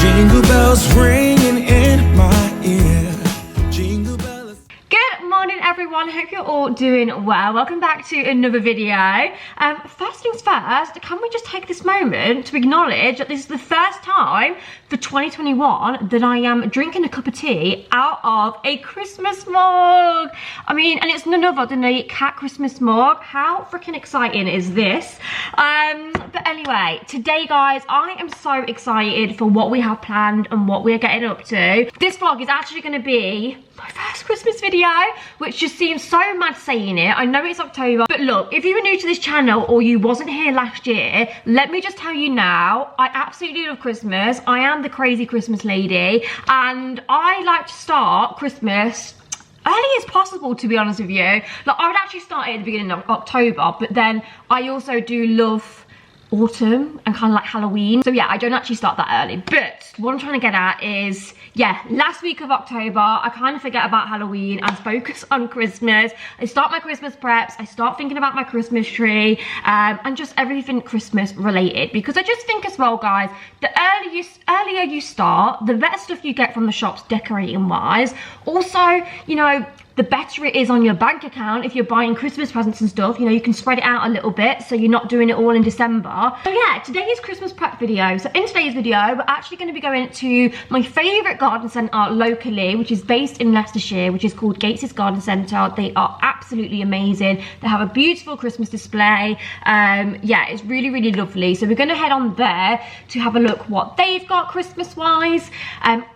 Jingle bells ringing in my ear. Jingle bells. Good morning, everyone. Hope you're all doing well. Welcome back to another video. First things first, can we just take this moment to acknowledge that this is the first time for 2021 that I am drinking a cup of tea out of a Christmas mug. I mean, and it's none other than a cat Christmas mug. How freaking exciting is this? But anyway, today, guys, I am so excited for what we have planned and what we're getting up to. This vlog is actually going to be my first Christmas video, which just seems so mad saying it. I know it's October, but look, if you were new to this channel or you wasn't here last year, let me just tell you now, I absolutely love Christmas. I am the crazy Christmas lady, and I like to start Christmas early as possible, to be honest with you. Like, I would actually start it at the beginning of October, but then I also do love autumn and kind of like Halloween. So yeah, I don't actually start that early. But what I'm trying to get at is, yeah, last week of October, I kind of forget about Halloween and focus on Christmas. I start my Christmas preps, I start thinking about my Christmas tree, and just everything Christmas related. Because I just think as well, guys, the earlier you start, the better stuff you get from the shops decorating wise. Also, you know, the better it is on your bank account if you're buying Christmas presents and stuff. You know, you can spread it out a little bit so you're not doing it all in December. So yeah, today's Christmas prep video. So in today's video, we're actually going to be going to my favourite garden centre locally, which is based in Leicestershire, which is called Gates's Garden Centre. They are absolutely amazing. They have a beautiful Christmas display. Yeah, it's really, really lovely. So we're going to head on there to have a look what they've got Christmas-wise.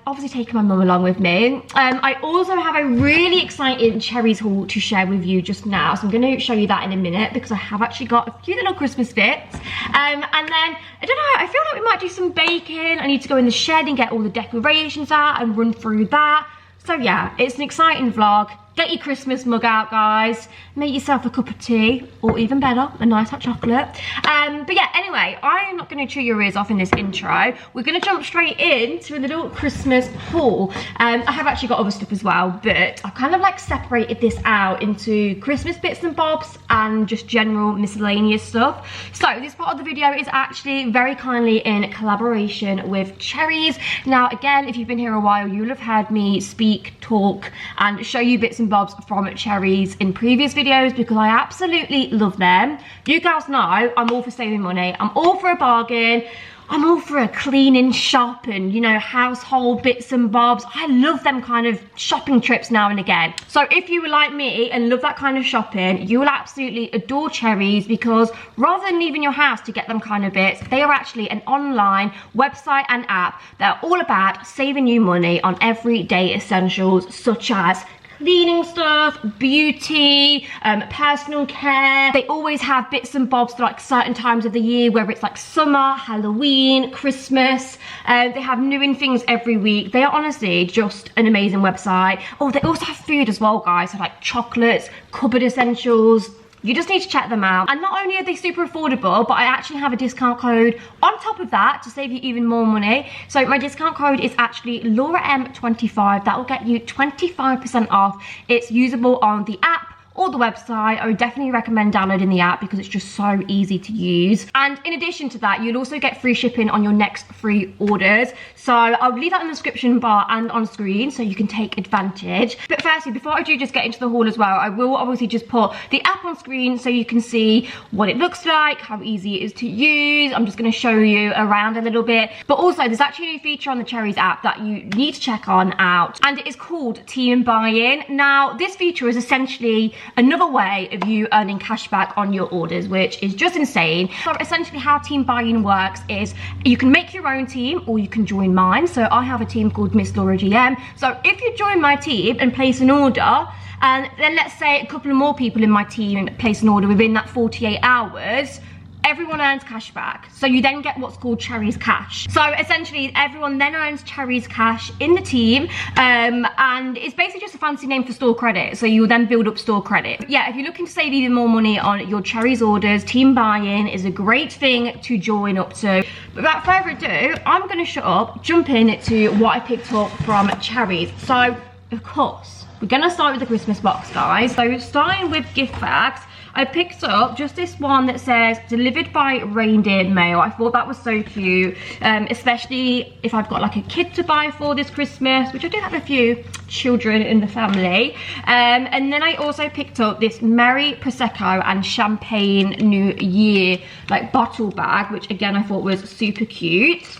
Obviously taking my mum along with me. I also have a really exciting Cherryz haul to share with you just now, so I'm going to show you that in a minute because I have actually got a few little Christmas bits, and then I don't know, I feel like we might do some baking. I need to go in the shed and get all the decorations out and run through that. So yeah, it's an exciting vlog. Get your Christmas mug out, guys. Make yourself a cup of tea, or even better, a nice hot chocolate. But yeah, anyway, I'm not going to chew your ears off in this intro. We're going to jump straight into a little Christmas haul. I have actually got other stuff as well, but I've kind of like separated this out into Christmas bits and bobs and just general miscellaneous stuff. So this part of the video is actually very kindly in collaboration with Cherryz. Now, again, if you've been here a while, you'll have heard me speak, talk, and show you bits and bobs from Cherryz in previous videos because I absolutely love them. You guys know I'm all for saving money, I'm all for a bargain, I'm all for a cleaning shop and, you know, household bits and bobs. I love them kind of shopping trips now and again. So if you were like me and love that kind of shopping, you will absolutely adore Cherryz, because rather than leaving your house to get them kind of bits, they are actually an online website and app that are all about saving you money on everyday essentials such as cleaning stuff, beauty, personal care. They always have bits and bobs for like certain times of the year, whether it's like summer, Halloween, Christmas. They have new things every week. They are honestly just an amazing website. Oh, they also have food as well, guys. So like chocolates, cupboard essentials. You just need to check them out. And not only are they super affordable, but I actually have a discount code on top of that to save you even more money. So my discount code is actually lauragemmahome25. That will get you 25% off. It's usable on the app or the website. I would definitely recommend downloading the app because it's just so easy to use. And in addition to that, you'll also get free shipping on your next 3 orders. So I'll leave that in the description bar and on screen so you can take advantage. But firstly, before I do just get into the haul as well, I will obviously just put the app on screen so you can see what it looks like, how easy it is to use. I'm just going to show you around a little bit. But also, there's actually a new feature on the Cherryz app that you need to check on out, and it is called Team Buy-In. Now, this feature is essentially another way of you earning cash back on your orders, which is just insane. So essentially how Team Buy-In works is you can make your own team or you can join mine. So I have a team called Miss Laura GM. So if you join my team and place an order, and then let's say a couple of more people in my team place an order within that 48 hours, everyone earns cash back. So you then get what's called Cherryz cash. So essentially everyone then earns Cherryz cash in the team, and it's basically just a fancy name for store credit. So you will then build up store credit. Yeah, if you're looking to save even more money on your Cherryz orders, Team Buy-In is a great thing to join up to. But without further ado, I'm going to shut up, jump into what I picked up from Cherryz. So of course, we're going to start with the Christmas box, guys. So starting with gift bags, I picked up just this one that says delivered by reindeer mail. I thought that was so cute, especially if I've got like a kid to buy for this Christmas, which I do have a few children in the family. And then I also picked up this Merry Prosecco and Champagne New Year like bottle bag, which again I thought was super cute.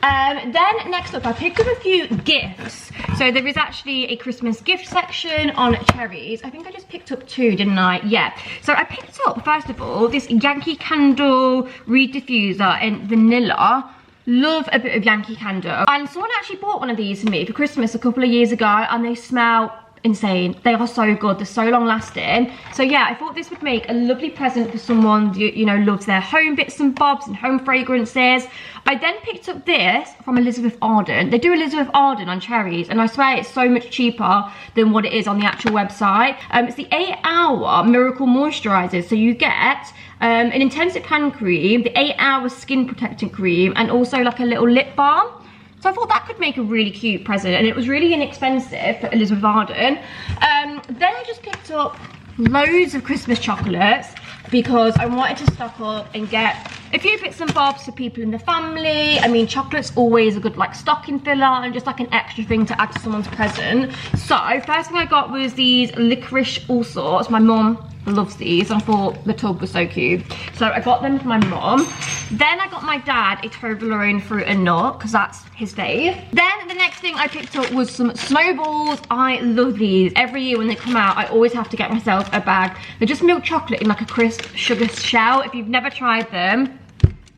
Then next up I picked up a few gifts. So there is actually a Christmas gift section on Cherryz. I think I just picked up 2, didn't I? Yeah. So I picked up, first of all, this Yankee Candle reed diffuser in vanilla. Love a bit of Yankee Candle. And someone actually bought one of these for me for Christmas a couple of years ago, and they smell insane. They are so good, they're so long lasting. So yeah, I thought this would make a lovely present for someone who, you know, loves their home bits and bobs and home fragrances. I then picked up this from Elizabeth Arden. They do Elizabeth Arden on Cherryz, and I swear it's so much cheaper than what it is on the actual website. It's the 8-hour miracle moisturizer. So you get an intensive hand cream, the 8-hour skin protectant cream, and also like a little lip balm. So I thought that could make a really cute present, and it was really inexpensive for Elizabeth Arden. Then I just picked up loads of Christmas chocolates because I wanted to stock up and get a few bits and bobs for people in the family. I mean, chocolate's always a good like stocking filler and just like an extra thing to add to someone's present. So first thing I got was these licorice all sorts. My mum loves these, and I thought the tub was so cute, so I got them for my mum. Then I got my dad a Toblerone fruit and nut because that's his fave. Then the next thing I picked up was some snowballs. I love these. Every year when they come out I always have to get myself a bag. They're just milk chocolate in like a crisp sugar shell. If you've never tried them,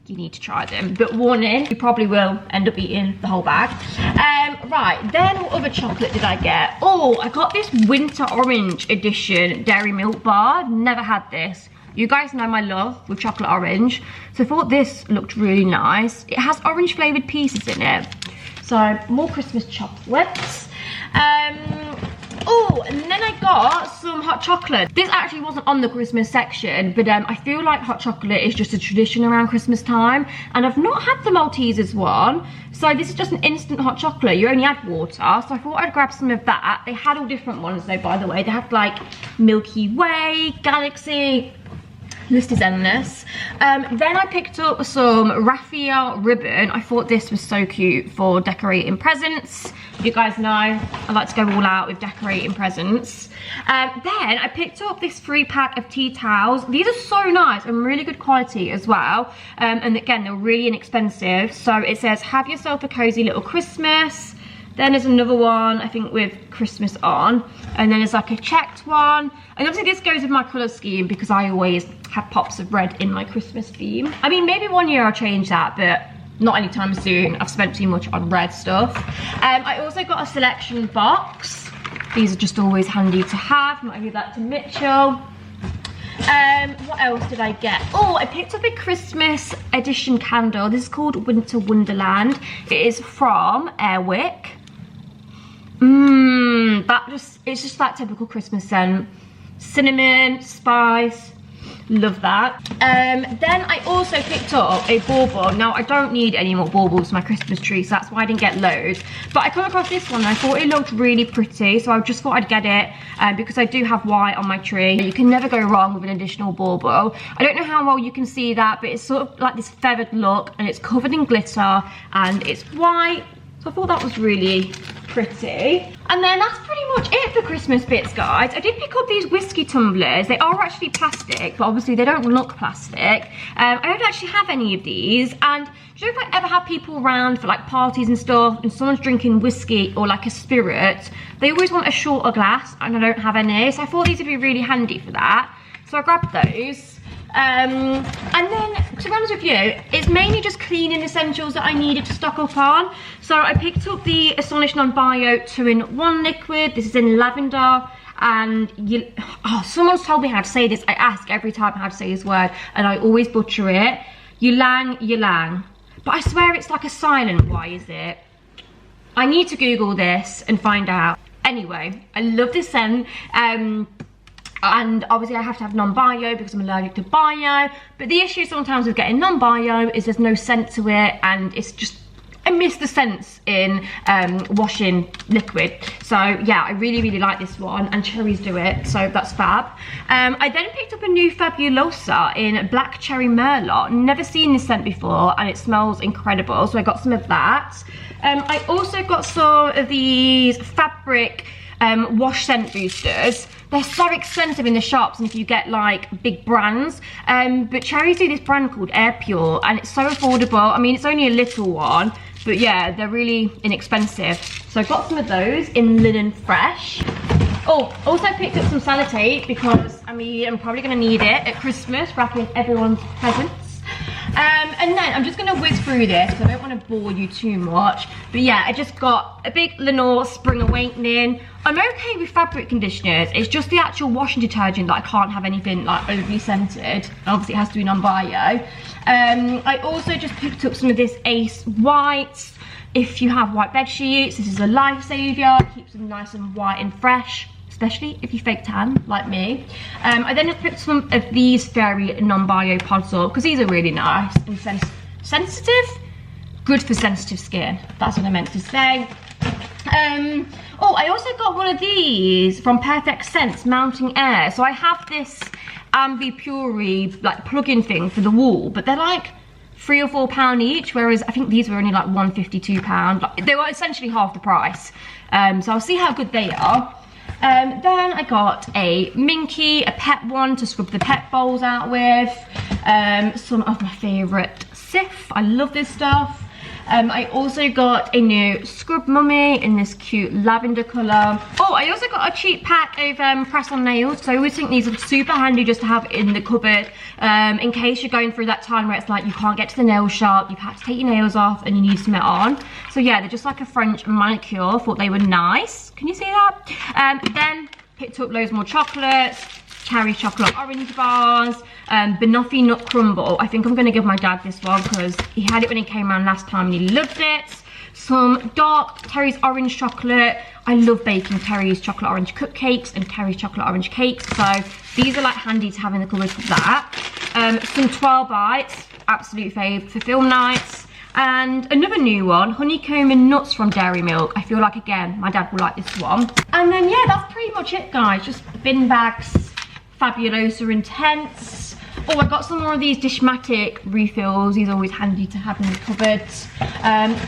you need to try them, but warning, you probably will end up eating the whole bag. Right, then what other chocolate did I get? Oh, I got this winter orange edition dairy milk bar. Never had this. You guys know my love with chocolate orange, so I thought this looked really nice. It has orange flavoured pieces in it, so more Christmas chocolates. Oh, and then I got some hot chocolate. This actually wasn't on the Christmas section, but I feel like hot chocolate is just a tradition around Christmas time, and I've not had the Maltesers one. So this is just an instant hot chocolate. You only add water, so I thought I'd grab some of that. They had all different ones though, by the way. They had like Milky Way, Galaxy, list is endless. Then I picked up some Raphael ribbon. I thought this was so cute for decorating presents. You guys know I like to go all out with decorating presents. Then I picked up this 3-pack of tea towels. These are so nice and really good quality as well. And again, they're really inexpensive. So it says, have yourself a cozy little Christmas. Then there's another one, I think, with Christmas on. And then there's like a checked one. And obviously this goes with my colour scheme because I always have pops of red in my Christmas theme. I mean, maybe one year I'll change that, but not anytime soon. I've spent too much on red stuff. I also got a selection box. These are just always handy to have. Might give that to Mitchell. What else did I get? Oh, I picked up a Christmas edition candle. This is called Winter Wonderland. It is from Airwick. It's just that typical Christmas scent. Cinnamon, spice, love that. Then I also picked up a bauble. Now I don't need any more baubles for my Christmas tree, so that's why I didn't get loads. But I come across this one and I thought it looked really pretty, so I just thought I'd get it because I do have white on my tree. You can never go wrong with an additional bauble. I don't know how well you can see that, but it's sort of like this feathered look, and it's covered in glitter and it's white. So I thought that was really pretty. And then that's pretty much it for Christmas bits, guys. I did pick up these whiskey tumblers. They are actually plastic, but obviously they don't look plastic. I don't actually have any of these. And do you know, if I ever have people around for like parties and stuff, and someone's drinking whiskey or like a spirit, they always want a shorter glass, and I don't have any. So I thought these would be really handy for that. So I grabbed those. And then, to be honest with you, it's mainly just cleaning essentials that I needed to stock up on. So I picked up the Astonish Non-Bio 2-in-1 liquid. This is in lavender, and someone's told me how to say this. I ask every time how to say this word, and I always butcher it. Ylang. But I swear it's like a silent Y, is it? I need to Google this and find out. Anyway, I love this scent. And obviously I have to have non-bio because I'm allergic to bio. But the issue sometimes with getting non-bio is there's no scent to it, and it's just, I miss the scents in washing liquid. So yeah, I really like this one, and Cherryz do it, so that's fab. I then picked up a new Fabulosa in Black Cherry Merlot. Never seen this scent before, and it smells incredible, so I got some of that. I also got some of these fabric wash scent boosters. They're so expensive in the shops, and if you get like big brands, but Cherryz do this brand called Air Pure, and it's so affordable. I mean, it's only a little one, but yeah, they're really inexpensive. So I got some of those in Linen Fresh. Oh, also picked up some sellotape because I mean, I'm probably gonna need it at Christmas, wrapping everyone's presents. And then I'm just gonna whiz through this because I don't want to bore you too much. But yeah, I just got a big Lenore Spring Awakening. I'm okay with fabric conditioners. It's just the actual washing detergent that I can't have anything like overly scented. Obviously it has to be non-bio. I also just picked up some of this Ace Whites. If you have white bed sheets, this is a lifesaver. It keeps them nice and white and fresh, especially if you fake tan like me. I then picked some of these fairy non-bio pods up because these are really nice and sensitive. Good for sensitive skin. That's what I meant to say. Oh, I also got one of these from Perfect Scents, Mounting Air. So I have this Ambi Puri like plug-in thing for the wall, but they're like £3 or £4 each, whereas I think these were only like £1.52. Like, they were essentially half the price. So I'll see how good they are. Then I got a Minky, a pet one to scrub the pet bowls out with. Some of my favourite Sif. I love this stuff. I also got a new Scrub Mummy in this cute lavender colour. Oh, I also got a cheap pack of press-on nails. So I always think these are super handy just to have in the cupboard. In case you're going through that time where it's like you can't get to the nail shop, you've had to take your nails off and you need some it on. So yeah, they're just like a French manicure. Thought they were nice. Can you see that? Then picked up loads more chocolates. Cherry chocolate orange bars, banoffee nut crumble. I think I'm going to give my dad this one because he had it when he came around last time and he loved it. Some dark Cherryz orange chocolate. I love baking Cherryz chocolate orange cupcakes and Cherryz chocolate orange cakes, so these are like handy to have in the cupboard for that. Some 12 bites, absolute fave for film nights. And another new one, honeycomb and nuts from Dairy Milk. I feel like, again, my dad will like this one. And then yeah, that's pretty much it, guys. Just bin bags, Fabulosa Intense. Oh, I got some more of these Dishmatic refills. These are always handy to have in the cupboard.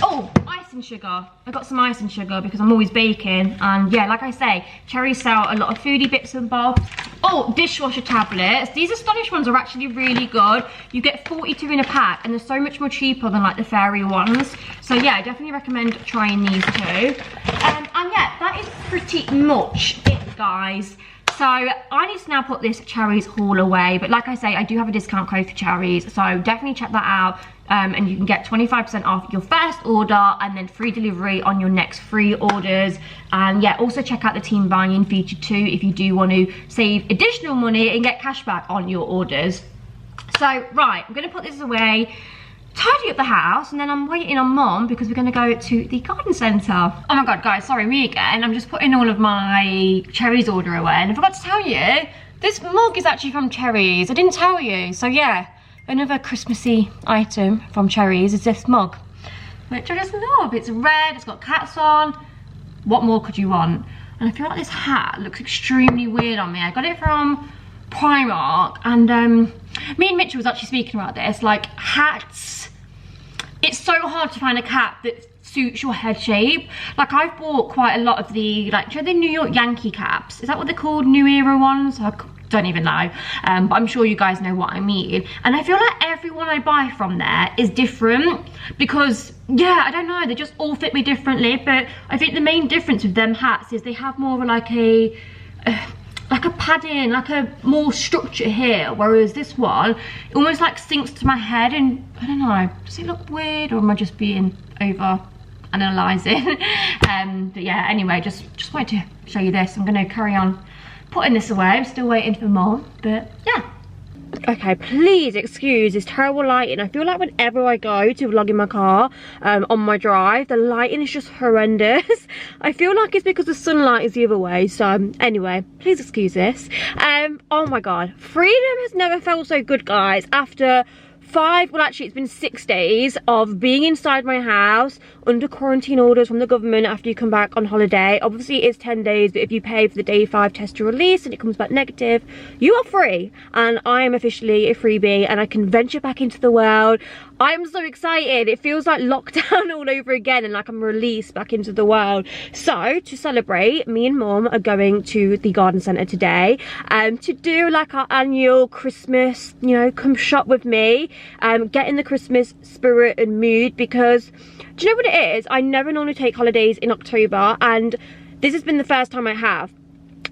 Oh, icing sugar. I got some icing sugar because I'm always baking. And yeah, like I say, Cherryz sell a lot of foodie bits and bobs. Oh, dishwasher tablets. These Astonish ones are actually really good. You get 42 in a pack and they're so much more cheaper than like the fairy ones. So yeah, I definitely recommend trying these too. And yeah, that is pretty much it, guys. So I need to now put this Cherryz haul away, but like I say, I do have a discount code for Cherryz, so definitely check that out. And you can get 25% off your first order and then free delivery on your next 3 orders. And yeah, also check out the team buying feature too if you do want to save additional money and get cash back on your orders. So right, I'm going to put this away, tidy up the house, and then I'm waiting on Mum because we're going to go to the garden centre. Oh my god, guys, sorry, me again. I'm just putting all of my Cherryz order away, and I forgot to tell you, this mug is actually from Cherryz. I didn't tell you. So yeah, another Christmassy item from Cherryz is this mug, which I just love. It's red, it's got cats on. What more could you want? And I feel like this hat looks extremely weird on me. I got it from Primark, and me and Mitchell was actually speaking about this, like hats. It's so hard to find a cap that suits your head shape. Like I've bought quite a lot of the, like, do you know the New York Yankee caps? Is that what they're called? New Era ones? I don't even know, but I'm sure you guys know what I mean. And I feel like everyone I buy from there is different because, yeah, I don't know, they just all fit me differently. But I think the main difference with them hats is they have more of like a padding, like a more structure here, whereas this one it almost like sinks to my head, and I don't know, does it look weird or am I just being over analysing? But yeah, anyway, just wanted to show you this. I'm going to carry on putting this away. I'm still waiting for more, but yeah. Okay, please excuse this terrible lighting. I feel like whenever I go to vlog in my car on my drive, the lighting is just horrendous. I feel like it's because the sunlight is the other way. So anyway, please excuse this. Oh my god, freedom has never felt so good, guys. After well actually it's been 6 days of being inside my house under quarantine orders from the government after you come back on holiday. Obviously it's 10 days, but if you pay for the day 5 test to release and it comes back negative, you are free. And I am officially a freebie and I can venture back into the world. I'm so excited. It feels like lockdown all over again and like I'm released back into the world. So to celebrate, me and Mum are going to the garden centre today to do like our annual Christmas, you know, come shop with me, get in the Christmas spirit and mood, because do you know what it is? I never normally take holidays in October and this has been the first time I have.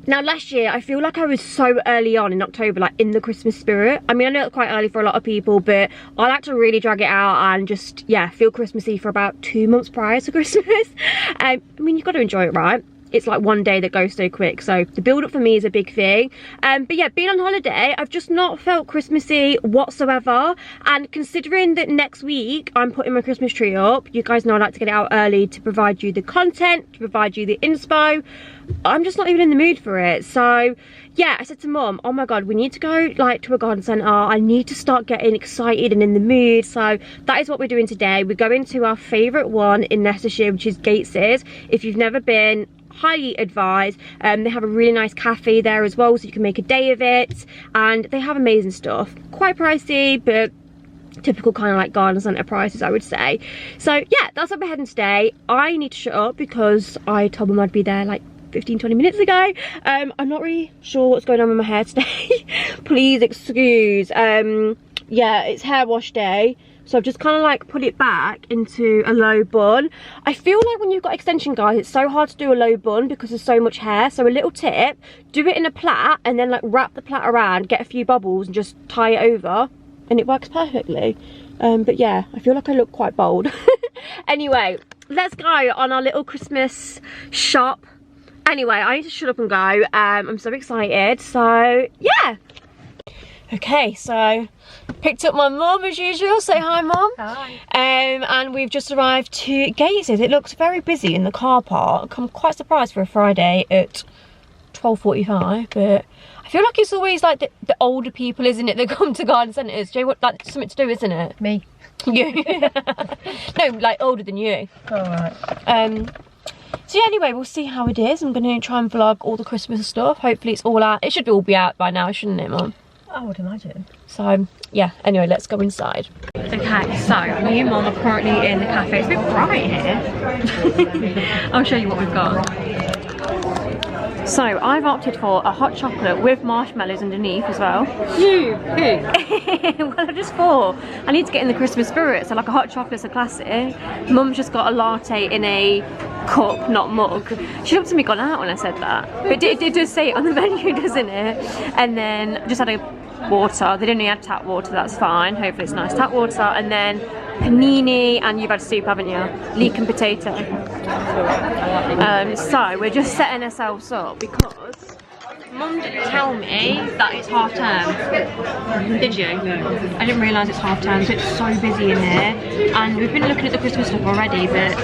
Now last year I feel like I was so early on in October, like in the Christmas spirit. I mean, I know it's quite early for a lot of people, but I like to really drag it out and just, yeah, feel Christmassy for about 2 months prior to Christmas. I mean, you've got to enjoy it, right? It's like one day that goes so quick, so the build up for me is a big thing. But yeah, being on holiday, I've just not felt Christmassy whatsoever. And considering that next week I'm putting my Christmas tree up, you guys know I like to get it out early to provide you the content, to provide you the inspo. I'm just not even in the mood for it. So yeah, I said to Mum, oh my god, we need to go like to a garden centre. I need to start getting excited and in the mood. So that is what we're doing today. We're going to our favourite one in Leicestershire, which is Gates's. If you've never been, highly advised. They have a really nice cafe there as well, so you can make a day of it, and they have amazing stuff. Quite pricey, but typical kind of like garden centre prices, I would say. So yeah, that's where we're heading today. I need to shut up because I told Mum I'd be there like 15-20 minutes ago. I'm not really sure what's going on with my hair today. Please excuse. Yeah, it's hair wash day, so I've just kind of like put it back into a low bun. I feel like when you've got extension, guys, it's so hard to do a low bun because there's so much hair. So a little tip, do it in a plait and then like wrap the plait around, get a few bubbles and just tie it over, and it works perfectly. But yeah, I feel like I look quite bold. Anyway, let's go on our little Christmas shop. Anyway, I need to shut up and go. I'm so excited. So yeah. Okay, so picked up my mum as usual. Say hi, Mum. Hi. And we've just arrived to Gates's. It looks very busy in the car park. I'm quite surprised for a Friday at 12:45, but I feel like it's always like the older people, isn't it, that come to garden centres. Do you know what, that's something to do, isn't it? Me. You. No, like older than you. Alright. So yeah, anyway, we'll see how it is. I'm going to try and vlog all the Christmas stuff. Hopefully it's all out. It should all be out by now, shouldn't it, Mum? I would imagine. So yeah, anyway, let's go inside. Okay, so me and Mum are currently in the cafe. It's a bit bright here. I'll show you what we've got. So I've opted for a hot chocolate with marshmallows underneath as well. You? Who? Well, I just thought I need to get in the Christmas spirit, so like a hot chocolate's a classic. Mum's just got a latte in a cup, not mug. She looked at me gone out when I said that, but it does say it on the menu, doesn't it? And then just had a water. They didn't add tap water, that's fine. Hopefully it's nice tap water. And then panini, and you've had soup, haven't you? Leek and potato. So we're just setting ourselves up because Mum didn't tell me that it's half term. Did you? I didn't realise it's half term, so it's so busy in here. And we've been looking at the Christmas stuff already, but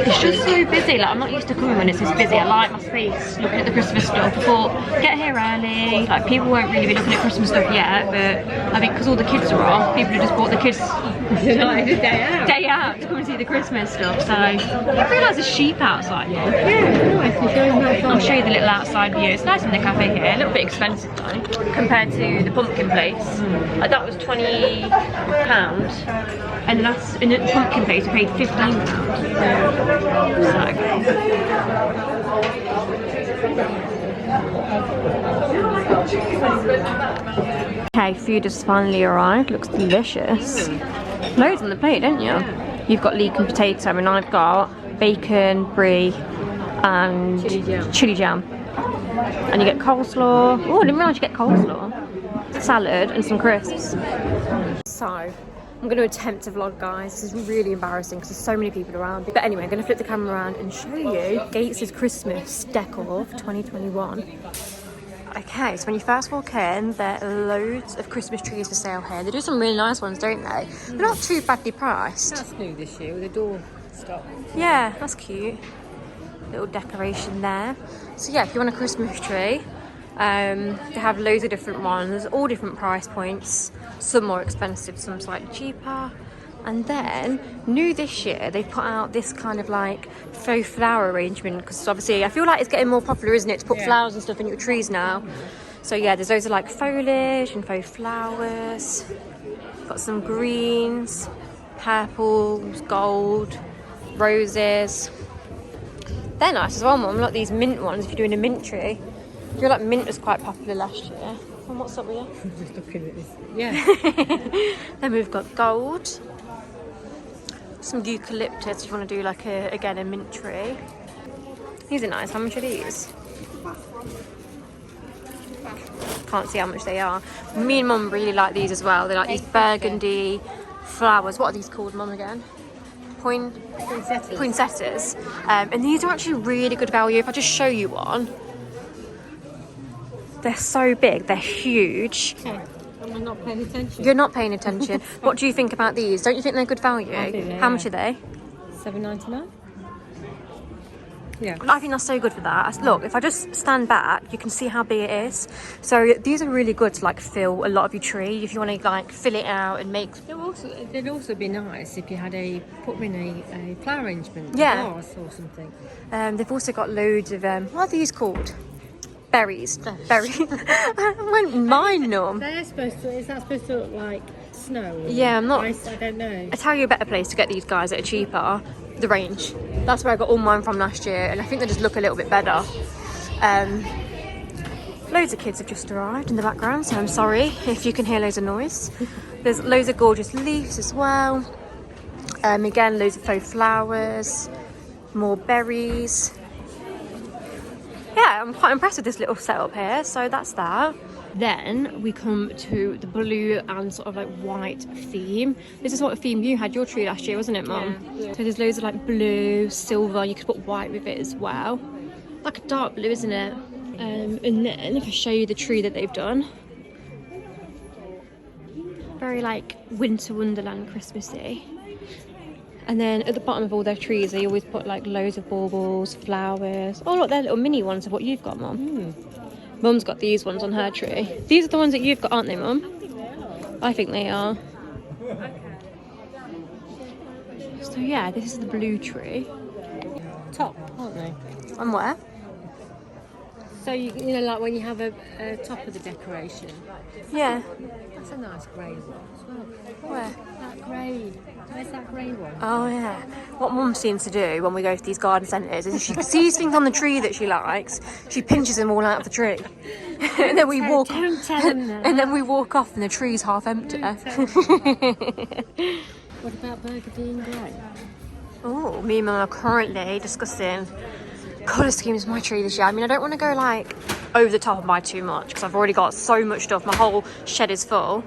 it's just so busy. Like, I'm not used to coming when it's this busy. I like my space looking at the Christmas stuff. I thought, get here early. Like, people won't really be looking at Christmas stuff yet, but I think because all the kids are off, people have just bought the kids day out to come and see the Christmas stuff. So I didn't realise there's sheep outside here. Yeah, I'll show you the little outside view. It's nice in the cafe here. A little bit expensive though, compared to the pumpkin place. Like, that was £20, and that's in the pumpkin place we paid £15. So. Okay, food has finally arrived. Looks delicious. Loads on the plate, don't you? You've got leek and potato, and I've got bacon, brie, and chilli jam. And you get coleslaw. Oh, I didn't realise you get coleslaw. Salad and some crisps. So, I'm going to attempt to vlog, guys. This is really embarrassing because there's so many people around. But anyway, I'm going to flip the camera around and show you Gates's Christmas decor for 2021. Okay, so when you first walk in, there are loads of Christmas trees for sale here. They do some really nice ones, don't they? They're not too badly priced. That's new this year with the door stop. Yeah, that's cute. Little decoration there. So yeah, if you want a Christmas tree, They have loads of different ones, all different price points. Some more expensive, some slightly cheaper. And then, new this year, they put out this kind of like faux flower arrangement, because obviously I feel like it's getting more popular, isn't it, to put flowers and stuff in your trees now. So yeah, there's loads of like foliage and faux flowers. Got some greens, purples, gold, roses. They're nice as well, Mum. Like these mint ones if you're doing a mint tree. I feel like mint was quite popular last year. And what's up with you? I'm just looking at this. Yeah. Then we've got gold. Some eucalyptus if you want to do like a mint tree. These are nice. How much are these? Can't see how much they are. Me and Mum really like these as well. They're like these burgundy flowers. What are these called, Mum, again? Poinsettias. And these are actually really good value. If I just show you one, they're so big. They're huge. Okay. Am I not paying attention? You're not paying attention. What do you think about these? Don't you think they're good value? I think they How are. much are they? $7.99. Yeah. I think that's so good for that. Look, if I just stand back, you can see how big it is. So these are really good to like fill a lot of your tree if you want to like fill it out and make. They'd also be nice if you had put them in a flower arrangement. Yeah. A vase or something. They've also got loads of what are these called? Berries. Berries. I went mine, Norm. They're supposed to. Is that supposed to look like snow? Or Yeah, I'm not. ice? I don't know. I tell you a better place to get these guys that are cheaper. The Range. That's where I got all mine from last year, and I think they just look a little bit better. Loads of kids have just arrived in the background, so I'm sorry if you can hear loads of noise. There's loads of gorgeous leaves as well. Again, loads of faux flowers, more berries. Yeah, I'm quite impressed with this little setup here, so that's that. Then we come to the blue and sort of like white theme. This is what a theme you had your tree last year, wasn't it, Mum? Yeah. So there's loads of like blue, silver, you could put white with it as well. Like a dark blue, isn't it? And then if I show you the tree that they've done. Very like winter wonderland Christmassy. And then at the bottom of all their trees, they always put like loads of baubles, flowers. Oh look, they're little mini ones of what you've got, Mum. Mum's got these ones on her tree. These are the ones that you've got, aren't they, Mum? I think they are. So yeah, this is the blue tree. Top, aren't they? And where? So you know, like when you have a top of the decoration. Yeah. That's a nice grey one as well. Where? That grey. Where's that grey one? Oh yeah. What Mum seems to do when we go to these garden centres is if she sees things on the tree that she likes, she pinches them all out of the tree. And then we walk. Don't tell them that. And then we walk off, and the tree's half empty. What about burgundy and grey? Oh, me and Mum are currently discussing colour schemes for my tree this year. I mean, I don't want to go like over the top and buy too much because I've already got so much stuff. My whole shed is full.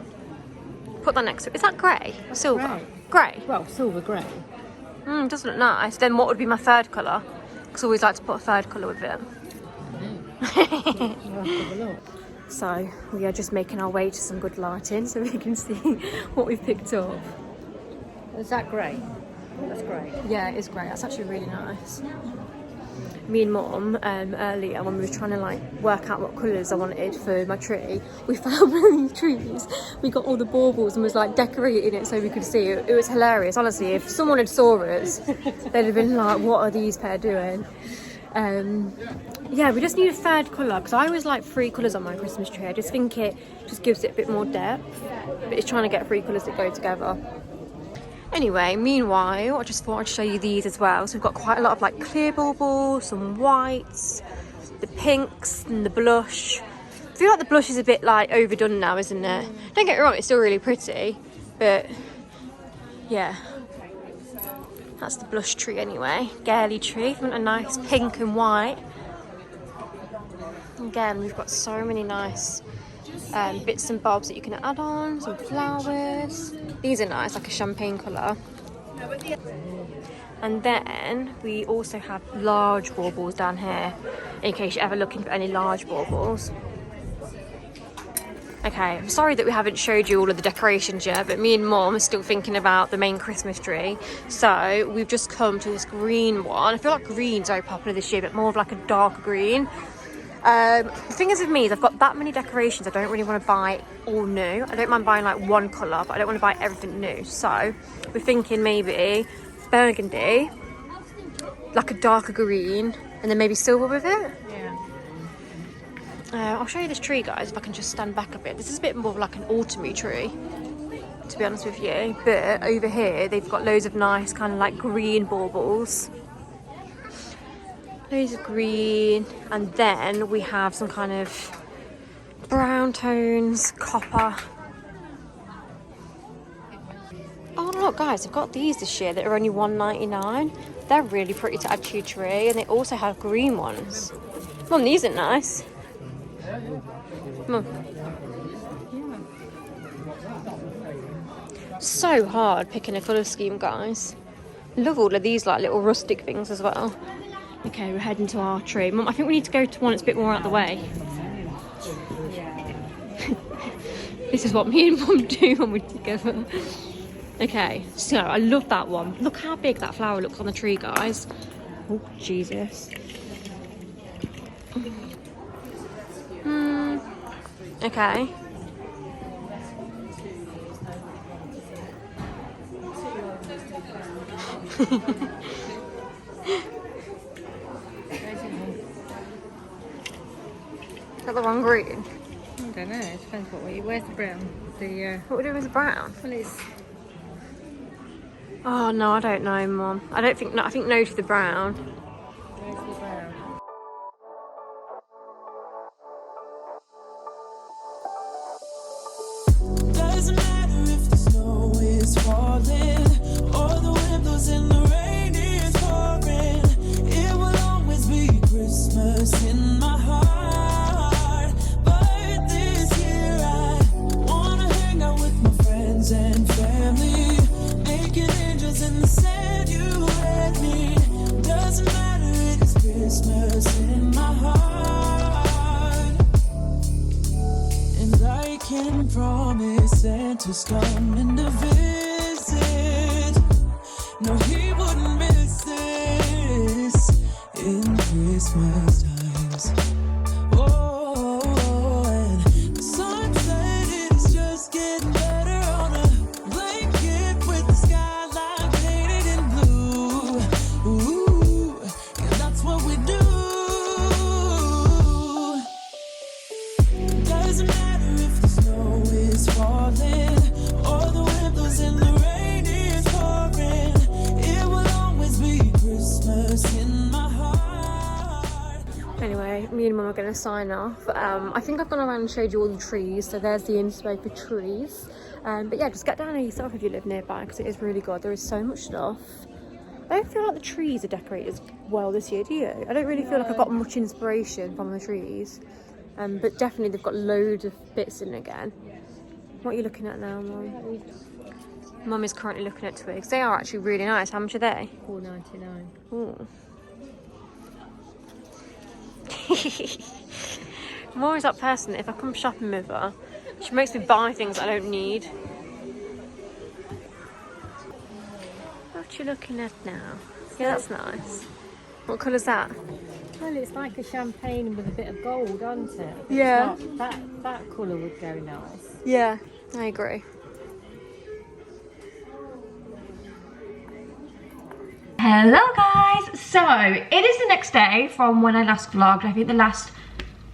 Put that next to it. Is that grey or silver? Grey. Well, silver grey. Does look nice. Then what would be my third colour? Because I always like to put a third colour with it. So we are just making our way to some good lighting so we can see what we've picked up. Is that grey? That's great. Yeah, it is great. That's actually really nice. Me and Mum earlier when we were trying to like work out what colours I wanted for my tree, we found one of these trees. We got all the baubles and was like decorating it so we could see it. It was hilarious. Honestly, if someone had saw us, they'd have been like, "What are these pair doing?" Yeah, we just need a third colour because I always like 3 colours on my Christmas tree. I just think it just gives it a bit more depth. But it's trying to get 3 colours that go together. Anyway, meanwhile, I just thought I'd show you these as well. So we've got quite a lot of like clear baubles, some whites, the pinks and the blush. I feel like the blush is a bit like overdone now, isn't it? Don't get me wrong, it's still really pretty, but yeah. That's the blush tree anyway. Girly tree, if you want a nice pink and white. Again, we've got so many nice bits and bobs that you can add on, some flowers. These are nice, like a champagne colour. And then we also have large baubles down here, in case you're ever looking for any large baubles. Okay, I'm sorry that we haven't showed you all of the decorations yet, but me and Mum are still thinking about the main Christmas tree. So we've just come to this green one. I feel like green's very popular this year, but more of like a dark green. The thing is with me is I've got that many decorations. I don't really want to buy all new. I don't mind buying like one colour, but I don't want to buy everything new. So we're thinking maybe burgundy, like a darker green, and then maybe silver with it. I'll show you this tree, guys, if I can just stand back a bit. This is a bit more like an autumny tree, to be honest with you. But over here, they've got loads of nice kind of like green baubles. Loads of green. And then we have some kind of brown tones, copper. Oh, look, guys, I've got these this year that are only $1.99. They're really pretty to add to your tree. And they also have green ones. Mum, these are nice. Mum. So hard picking a colour scheme, guys. Love all of these like little rustic things as well. Okay, we're heading to our tree. Mum, I think we need to go to one that's a bit more out of the way. This is what me and Mum do when we're together. Okay, so I love that one. Look how big that flower looks on the tree, guys. Oh, Jesus. Okay. Got the wrong green. I don't know. It depends what way. Where's the brown? What we're doing with the brown? Well, it's. Oh no, I don't know, Mum. I don't think. No, I think no to the brown. Where's the brown? Doesn't matter if the snow is falling or the wind blows and the rain is pouring. It will always be Christmas in my heart. But this year I wanna hang out with my friends and family, making angels in the sand. You and me. Doesn't matter, it is Christmas in my heart. And I can promise Santa's coming to visit. No, he wouldn't miss this in Christmas times. Oh, and the sunset is just getting better on a blanket with the skyline painted in blue. Ooh, and that's what we do. Doesn't matter if the snow is falling or the wind blows and the rain is pouring. It will always be Christmas in my heart. Anyway, me and Mum are going to sign off. I think I've gone around and showed you all the trees. So there's the inspo for trees. But yeah, just get down here yourself if you live nearby, because it is really good. There is so much stuff. I don't feel like the trees are decorated as well this year, do you? I don't really feel like I got much inspiration from the trees. But definitely they've got loads of bits in again. What are you looking at now, Mum? Mum is currently looking at twigs. They are actually really nice. How much are they? $4.99. Ooh. I'm always that person that if I come shopping with her, she makes me buy things I don't need. What you looking at now? Yeah, that's nice. What colour's that? Well, it's like a champagne with a bit of gold, isn't it? Yeah. It's not, that colour would go nice. Yeah, I agree. Hello guys! So, it is the next day from when I last vlogged. I think the last...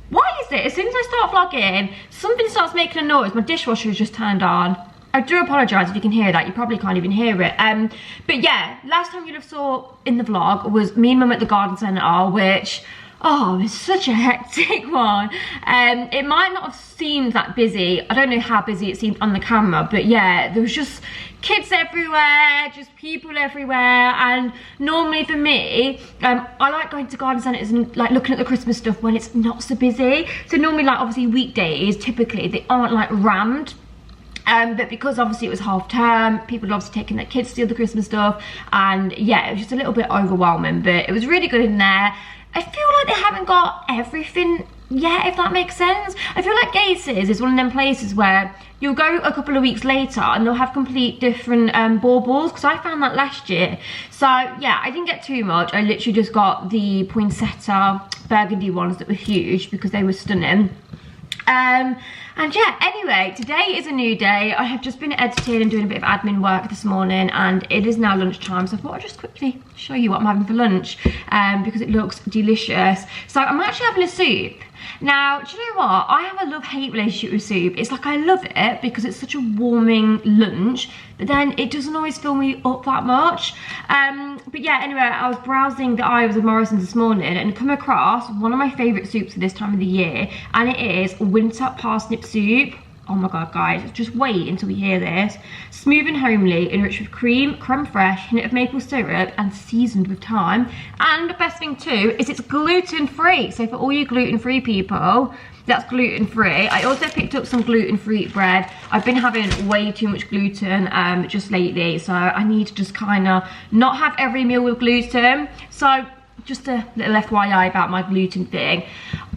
Why is it? As soon as I start vlogging, something starts making a noise. My dishwasher is just turned on. I do apologise if you can hear that. You probably can't even hear it. But yeah, last time you'd have saw in the vlog was me and Mum at the garden centre, which... Oh, it's such a hectic one. It might not have seemed that busy. I don't know how busy it seemed on the camera, but yeah, there was just kids everywhere, just people everywhere. And normally for me, I like going to garden centres and like looking at the Christmas stuff when it's not so busy. So normally, like obviously weekdays, typically they aren't like rammed. But because obviously it was half term, people were obviously taking their kids to do the Christmas stuff. And yeah, it was just a little bit overwhelming, but it was really good in there. I feel like they haven't got everything yeah, if that makes sense. I feel like Gaces is one of them places where you'll go a couple of weeks later and they'll have complete different baubles, because I found that last year. So yeah, I didn't get too much. I literally just got the poinsettia burgundy ones that were huge because they were stunning. And yeah, anyway, today is a new day. I have just been editing and doing a bit of admin work this morning, and it is now lunchtime, so I thought I'd just quickly show you what I'm having for lunch, because it looks delicious. So I'm actually having a soup. Now, do you know what? I have a love-hate relationship with soup. It's like I love it because it's such a warming lunch, but then it doesn't always fill me up that much. But yeah, anyway, I was browsing the aisles of Morrison's this morning and come across one of my favourite soups for this time of the year, and it is winter parsnip soup. Oh my god, guys, just wait until we hear this. Smooth and homely, enriched with cream, creme fraiche, hint of maple syrup, and seasoned with thyme. And the best thing too is it's gluten-free. So for all you gluten-free people, that's gluten-free. I also picked up some gluten-free bread. I've been having way too much gluten just lately, so I need to just kind of not have every meal with gluten. So just a little FYI about my gluten thing.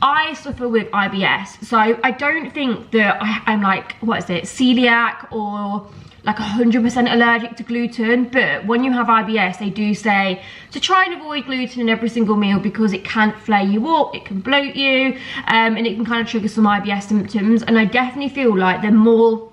I suffer with IBS, so I don't think that I'm like, what is it, celiac or like 100% allergic to gluten, but when you have IBS, they do say to try and avoid gluten in every single meal because it can flare you up, it can bloat you, and it can kind of trigger some IBS symptoms. And I definitely feel like the more,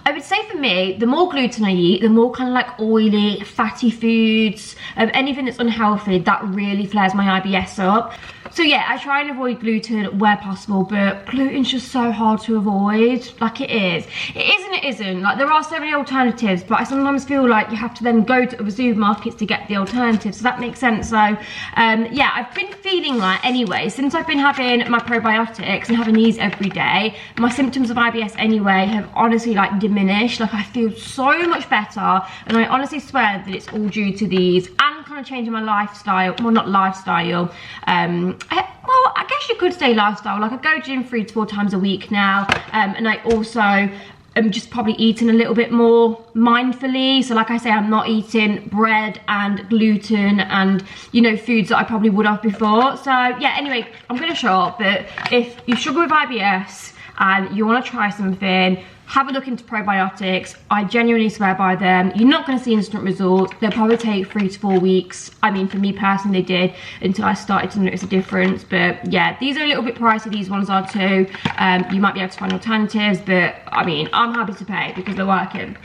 I would say for me, the more gluten I eat, the more kind of like oily, fatty foods, anything that's unhealthy, that really flares my IBS up. So yeah, I try and avoid gluten where possible, but gluten's just so hard to avoid. Like it is. It is and it isn't. Like there are so many alternatives, but I sometimes feel like you have to then go to other supermarkets to get the alternatives. So that makes sense. So yeah, I've been feeling like anyway, since I've been having my probiotics and having these every day, my symptoms of IBS anyway have honestly like diminished. Like I feel so much better, and I honestly swear that it's all due to these and kind of changing my lifestyle. Well, not lifestyle. Well, I guess you could say lifestyle. Like I go gym 3 to 4 times a week now, and I also am just probably eating a little bit more mindfully. So like I say, I'm not eating bread and gluten and, you know, foods that I probably would have before. So yeah, anyway, I'm gonna show up, but if you struggle with IBS and you want to try something, have a look into probiotics. I genuinely swear by them. You're not going to see instant results. They'll probably take 3 to 4 weeks. I mean, for me personally, they did, until I started to notice a difference. But yeah, these are a little bit pricey. These ones are too. You might be able to find alternatives, but I mean, I'm happy to pay because they're working.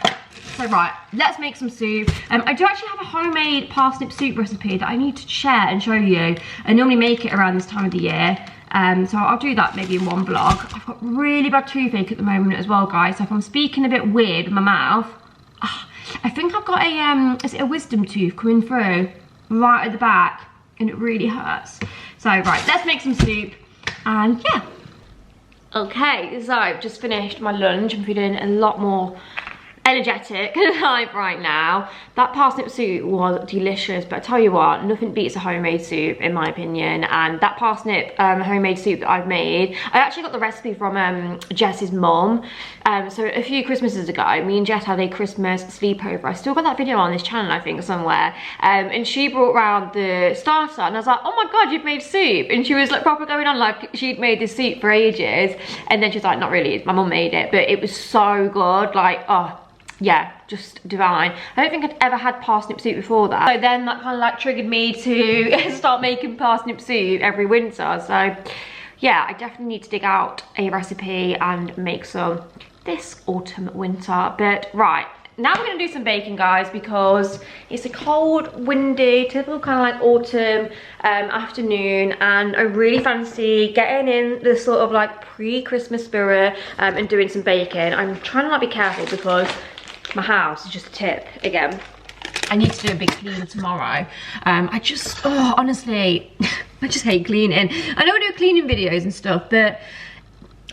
So right, let's make some soup. I do actually have a homemade parsnip soup recipe that I need to share and show you. I normally make it around this time of the year. So I'll do that maybe in one vlog. I've got really bad toothache at the moment as well, guys. So if I'm speaking a bit weird with my mouth, I think I've got a, is it a wisdom tooth coming through right at the back, and it really hurts. So right, let's make some soup, and yeah. Okay, so I've just finished my lunch. I'm feeling a lot more energetic and alive right now. That parsnip soup was delicious, but I tell you what, nothing beats a homemade soup in my opinion. And that parsnip homemade soup that I've made, I actually got the recipe from Jess's mum. So a few Christmases ago, me and Jess had a Christmas sleepover. I still got that video on this channel, I think, somewhere. And she brought round the starter, and I was like, oh my god, you've made soup. And she was like proper going on like she'd made this soup for ages. And then she's like, not really, my mum made it, but it was so good. Like, oh yeah, just divine. I don't think I'd ever had parsnip soup before that. So then that kind of like triggered me to start making parsnip soup every winter. So yeah, I definitely need to dig out a recipe and make some this autumn, winter. But right, now we're gonna do some baking, guys, because it's a cold, windy, typical kind of like autumn afternoon, and I really fancy getting in the sort of like pre-Christmas spirit and doing some baking. I'm trying to like be careful because my house is just a tip again. I need to do a big clean tomorrow. I just, oh, honestly, I just hate cleaning. I know I do cleaning videos and stuff, but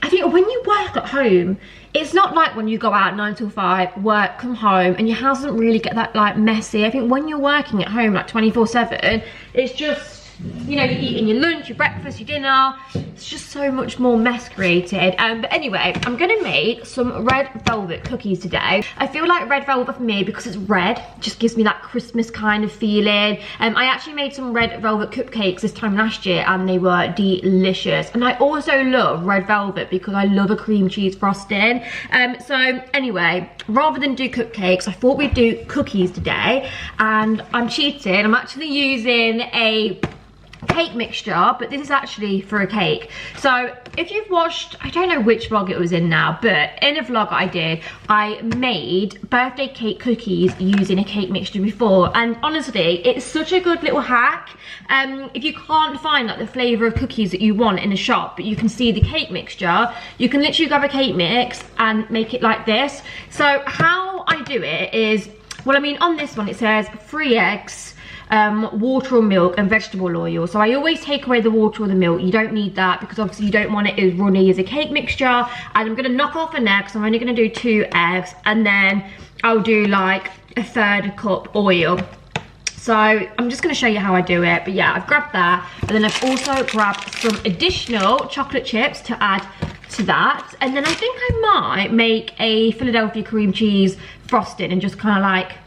I think when you work at home, it's not like when you go out 9 till 5, work, come home, and your house doesn't really get that like messy. I think when you're working at home like 24/7, it's just, you know, you're eating your lunch, your breakfast, your dinner. It's just so much more mess created. But anyway, I'm gonna make some red velvet cookies today. I feel like red velvet for me, because it's red, just gives me that Christmas kind of feeling. I actually made some red velvet cupcakes this time last year and they were delicious. And I also love red velvet because I love a cream cheese frosting. So anyway, rather than do cupcakes, I thought we'd do cookies today. And I'm cheating, I'm actually using a cake mixture, but this is actually for a cake. So if you've watched, I don't know which vlog it was in now, but in a vlog I did, I made birthday cake cookies using a cake mixture before, and honestly it's such a good little hack. If you can't find like the flavour of cookies that you want in a shop, but you can see the cake mixture, you can literally grab a cake mix and make it like this. So how I do it is, well, I mean, on this one it says 3 eggs, water or milk and vegetable oil. So I always take away the water or the milk. You don't need that because obviously you don't want it as runny as a cake mixture. And I'm going to knock off an egg, so I'm only going to do 2 eggs, and then I'll do like 1/3 cup oil. So I'm just going to show you how I do it. But yeah, I've grabbed that, and then I've also grabbed some additional chocolate chips to add to that. And then I think I might make a Philadelphia cream cheese frosting and just kind of like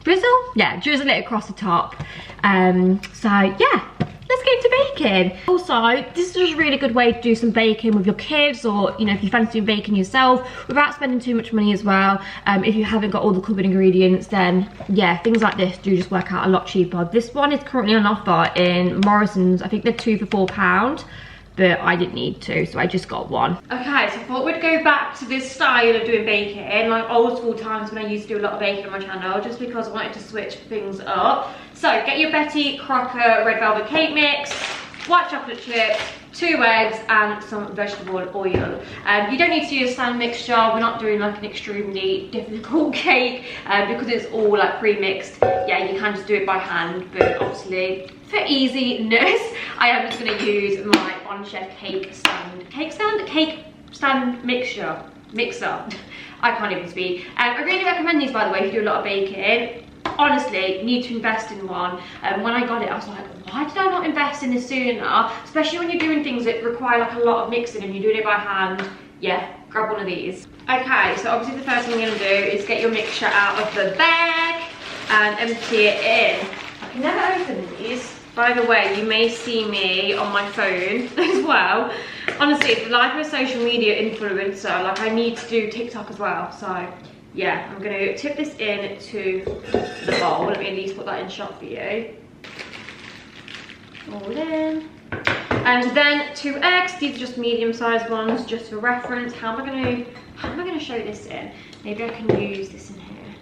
drizzle? Yeah, drizzle it across the top. So yeah, let's get into baking. Also, this is just a really good way to do some baking with your kids, or you know, if you fancy doing baking yourself without spending too much money as well. If you haven't got all the cupboard ingredients, then yeah, things like this do just work out a lot cheaper. This one is currently on offer in Morrison's. I think they're 2 for £4. But I didn't need to, so I just got one. Okay, so I thought we'd go back to this style of doing baking, like old school times when I used to do a lot of baking on my channel, just because I wanted to switch things up. So get your Betty Crocker red velvet cake mix, white chocolate chips, 2 eggs and some vegetable oil. You don't need to use a stand mixture. We're not doing like an extremely difficult cake because it's all like pre-mixed. Yeah, you can just do it by hand, but obviously for easiness, I am just going to use my On Chef cake stand mixer. I can't even speak. I really recommend these, by the way, if you do a lot of baking. Honestly, need to invest in one. When I got it, I was like, why did I not invest in this sooner? Especially when you're doing things that require like a lot of mixing and you're doing it by hand. Yeah, grab one of these. Okay, so obviously the first thing you're gonna do is get your mixture out of the bag and empty it in. I can never open these. By the way, you may see me on my phone as well. Honestly, it's like a social media influencer. Like, I need to do TikTok as well. So yeah, I'm gonna tip this in to the bowl. Let me at least put that in shot for you. All in. And then 2 eggs. These are just medium-sized ones, just for reference. How am I gonna show this in? Maybe I can use this in here.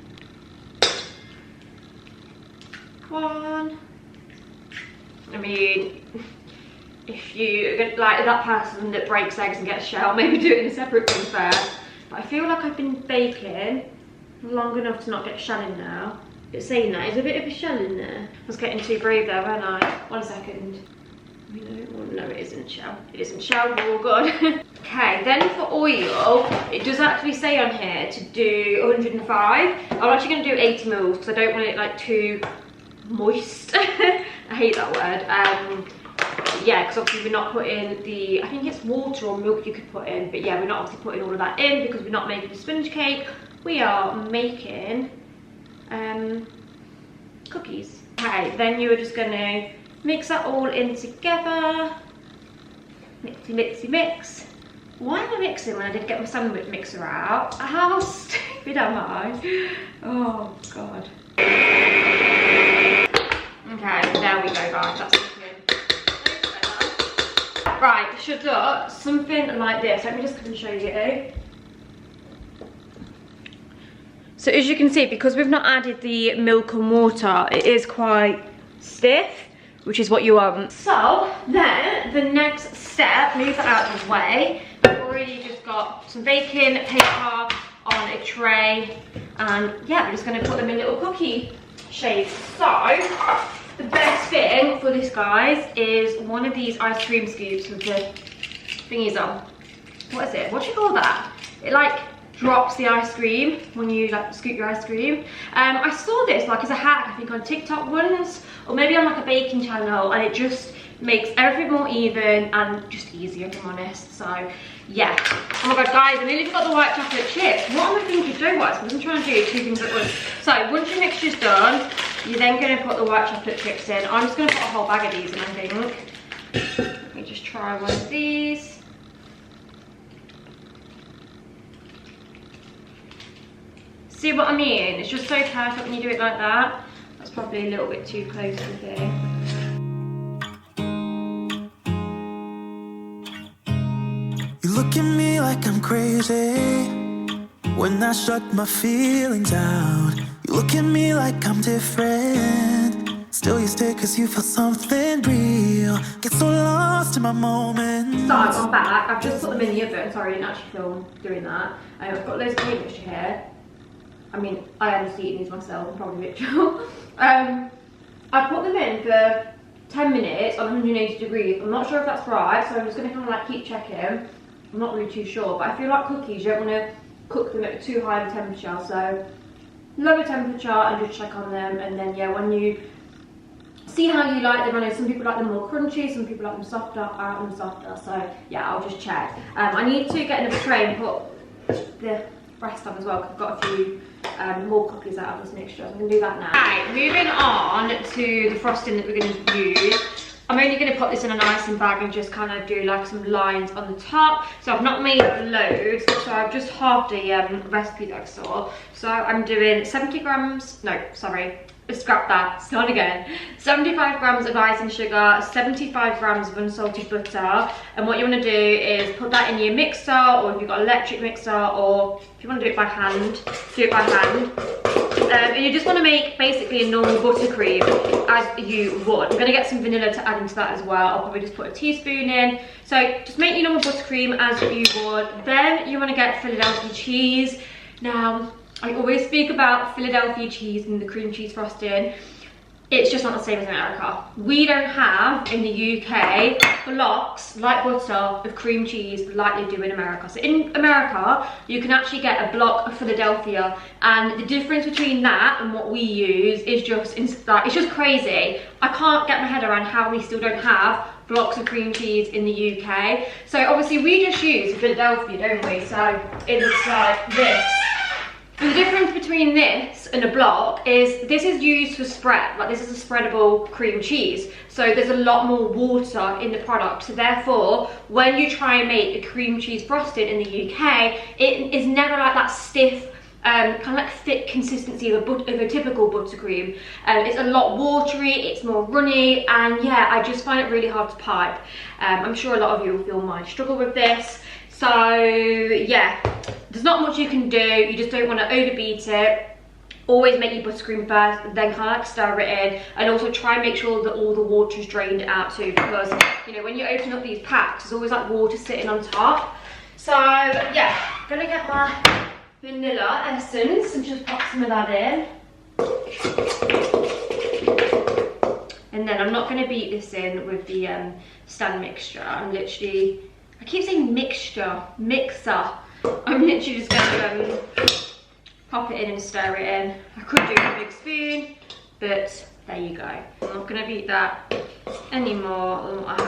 1. I mean, if you like that person that breaks eggs and gets shell, maybe do it in a separate thing first. But I feel like I've been baking long enough to not get shell in now. But saying that, is a bit of a shell in there. I was getting too brave there, weren't I? 1 second. No, it isn't shell. It isn't shell, we're all good. Okay, then for oil, it does actually say on here to do 105. I'm actually going to do 80 mils because I don't want it like too moist. I hate that word. Yeah, because obviously we're not putting the, I think it's water or milk you could put in, but yeah, we're not obviously putting all of that in because we're not making a sponge cake. We are making cookies. Okay, then you are just going to mix that all in together. Mixy, mixy, mix. Why am I mixing when I did get my sandwich mixer out? How stupid am I? Oh, God. Okay, there we go, guys. That's looking right. Should look something like this. Let me just come and show you. So as you can see, because we've not added the milk and water, it is quite stiff, which is what you want. So then the next step, move that out of the way. I've already just got some baking paper on a tray, and yeah, we're just going to put them in little cookie shapes. So the best thing for this, guys, is one of these ice cream scoops with the thingies on. What is it? What do you call that? It like drops the ice cream when you like scoop your ice cream. I saw this like as a hack, I think on TikTok once, or maybe on like a baking channel, and it just makes everything more even and just easier, if I'm honest. So yeah. Oh my god, guys, I nearly forgot the white chocolate chips. What am I thinking dough-wise? Because I'm trying to do two things at once. So once your mixture's done, you're then going to put the white chocolate chips in. I'm just going to put a whole bag of these in, I think. Let me just try one of these. See what I mean? It's just so perfect when you do it like that. That's probably a little bit too close, I think. You look at me like I'm crazy when I shut my feelings out. You look at me like I'm different. Still you stay cause you feel something real. Get so lost in my moments. So I'm back. I've just put them in the oven. Sorry, I didn't actually film doing that. I've got loads of cake mixture here. I mean, I am just eating these myself, I'm probably a bit chill. I put them in for 10 minutes on 180 degrees. I'm not sure if that's right, so I'm just going to kind of like keep checking. I'm not really too sure, but I feel like cookies, you don't want to cook them at too high of a temperature. So lower temperature and just check on them, and then yeah, when you see how you like them, I know some people like them more crunchy, some people like them softer, I like them softer. So yeah, I'll just check. I need to get another tray and put the rest on as well, because I've got a few more cookies out of this mixture, so I'm going to do that now. Right, moving on to the frosting that we're going to use. I'm only going to put this in an icing bag and just kind of do like some lines on the top. So I've not made loads, so I've just halved a recipe that I saw. So I'm doing 70 grams, no, sorry, scrap that, start again. 75 grams of icing sugar, 75 grams of unsalted butter. And what you want to do is put that in your mixer, or if you've got an electric mixer, or if you want to do it by hand, do it by hand. And you just want to make basically a normal buttercream as you would. I'm going to get some vanilla to add into that as well. I'll probably just put a teaspoon in. So just make your normal buttercream as you would. Then you want to get Philadelphia cheese. Now, I always speak about Philadelphia cheese and the cream cheese frosting. It's just not the same as America. We don't have in the UK blocks like butter of cream cheese like they do in America. So in America, you can actually get a block of Philadelphia, and the difference between that and what we use is just, it's just crazy. I can't get my head around how we still don't have blocks of cream cheese in the UK. So obviously we just use Philadelphia, don't we? So it looks like this. And the difference between this and a block is this is used for spread, like this is a spreadable cream cheese. So there's a lot more water in the product. So therefore, when you try and make a cream cheese frosting in the UK, it is never like that stiff, kind of like thick consistency of a typical buttercream. It's a lot watery, it's more runny, and yeah, I just find it really hard to pipe. I'm sure a lot of you will feel my struggle with this. So yeah, there's not much you can do. You just don't want to overbeat it. Always make your buttercream first, then kind of like stir it in, and also try and make sure that all the water's drained out too, because you know when you open up these packs, there's always like water sitting on top. So yeah, I'm gonna get my vanilla essence and just pop some of that in. And then I'm not gonna beat this in with the stand mixture. I keep saying mixture, mixer. I'm literally just going to pop it in and stir it in. I could do a big spoon, but there you go. I'm not going to beat that any more than what I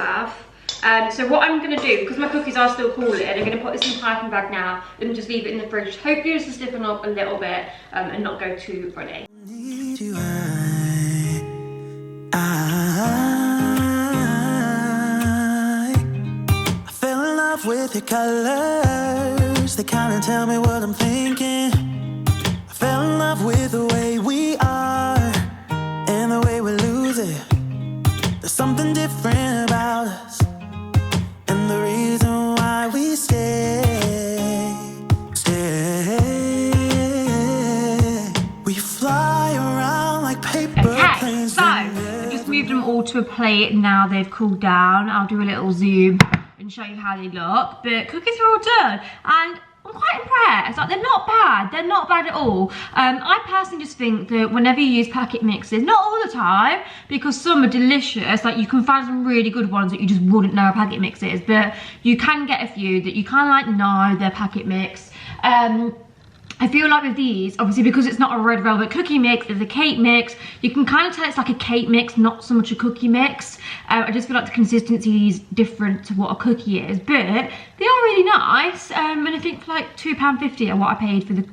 have. So what I'm going to do, because my cookies are still cooling, I'm going to put this in a piping bag now and just leave it in the fridge. Hopefully just to stiffen up a little bit and not go too runny. With your colors, they kind of tell me what I'm thinking. I fell in love with the way we are and the way we lose it. There's something different about us, and the reason why we stay. We fly around like paper planes. So I've just moved them all to a plate. Now they've cooled down. I'll do a little zoom and show you how they look, but cookies are all done and I'm quite impressed. Like, they're not bad at all. I personally just think that whenever you use packet mixes, not all the time, because some are delicious, like you can find some really good ones that you just wouldn't know a packet mix is, but you can get a few that you kind of like know they're packet mix. I feel like with these, obviously because it's not a red velvet cookie mix, it's a cake mix, you can kind of tell it's like a cake mix, not so much a cookie mix. I just feel like the consistency is different to what a cookie is, but they are really nice. And I think for like £2.50 are what I paid for the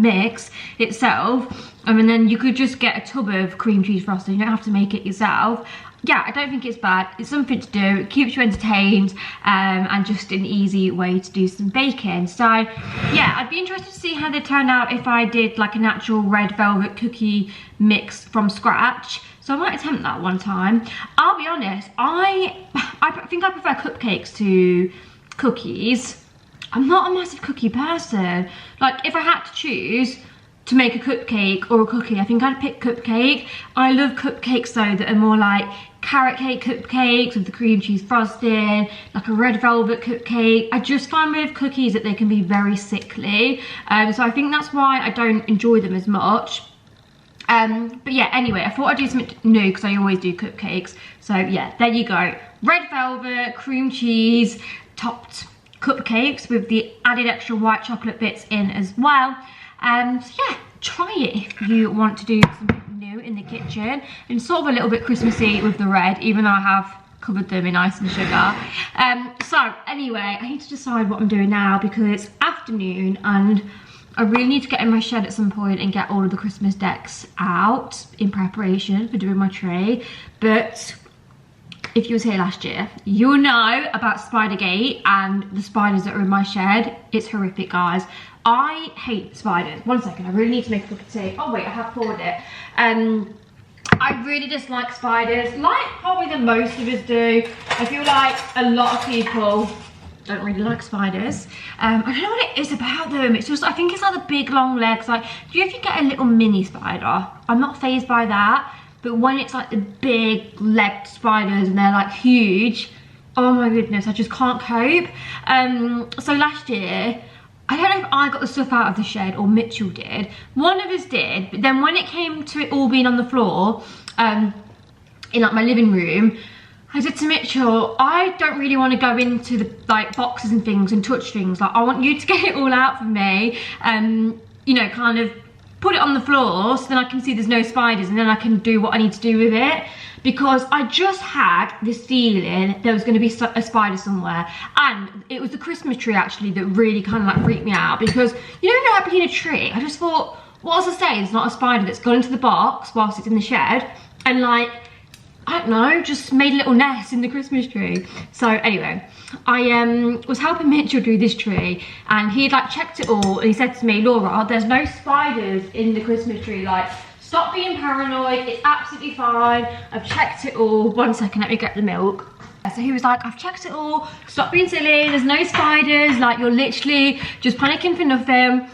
mix itself. And then you could just get a tub of cream cheese frosting, you don't have to make it yourself. Yeah, I don't think it's bad. It's something to do, it keeps you entertained, and just an easy way to do some baking. So yeah, I'd be interested to see how they turn out if I did like an actual red velvet cookie mix from scratch. So I might attempt that one time. I'll be honest, I think I prefer cupcakes to cookies. I'm not a massive cookie person. Like if I had to choose to make a cupcake or a cookie, I think I'd pick cupcake. I love cupcakes though that are more like carrot cake cupcakes with the cream cheese frosting, like a red velvet cupcake. I just find with cookies that they can be very sickly. So I think that's why I don't enjoy them as much. But yeah, anyway, I thought I'd do something new because I always do cupcakes. So yeah, there you go. Red velvet, cream cheese, topped cupcakes with the added extra white chocolate bits in as well. So yeah, try it if you want to do something new in the kitchen. And sort of a little bit Christmassy with the red, even though I have covered them in ice and sugar. So anyway, I need to decide what I'm doing now because it's afternoon and I really need to get in my shed at some point and get all of the Christmas decks out in preparation for doing my tree. But if you was here last year, you'll know about Spidergate and the spiders that are in my shed. It's horrific, guys. I hate spiders. One second, I really need to make a cup of tea. Oh wait, I have poured it. I really dislike spiders, like probably the most of us do. I feel like a lot of people don't really like spiders. I don't know what it is about them. It's just, I think it's like the big long legs. Like, do you ever get a little mini spider? I'm not fazed by that. But when it's like the big legged spiders and they're like huge, oh my goodness, I just can't cope. So last year, I don't know if I got the stuff out of the shed or Mitchell did. One of us did, but then when it came to it all being on the floor, in like my living room, I said to Mitchell, I don't really want to go into the like boxes and things and touch things. Like I want you to get it all out for me, you know, kind of put it on the floor so then I can see there's no spiders and then I can do what I need to do with it. Because I just had this feeling there was going to be a spider somewhere, and it was the Christmas tree actually that really kind of like freaked me out, because you know when you're in a tree, I just thought, what was I saying? It's not a spider that's gone into the box whilst it's in the shed and like, I don't know, just made a little nest in the Christmas tree. So anyway, I was helping Mitchell do this tree and he'd like checked it all and he said to me, Laura, there's no spiders in the Christmas tree, like stop being paranoid, it's absolutely fine, I've checked it all. One second, let me get the milk. So he was like, I've checked it all, stop being silly, there's no spiders, like you're literally just panicking for nothing.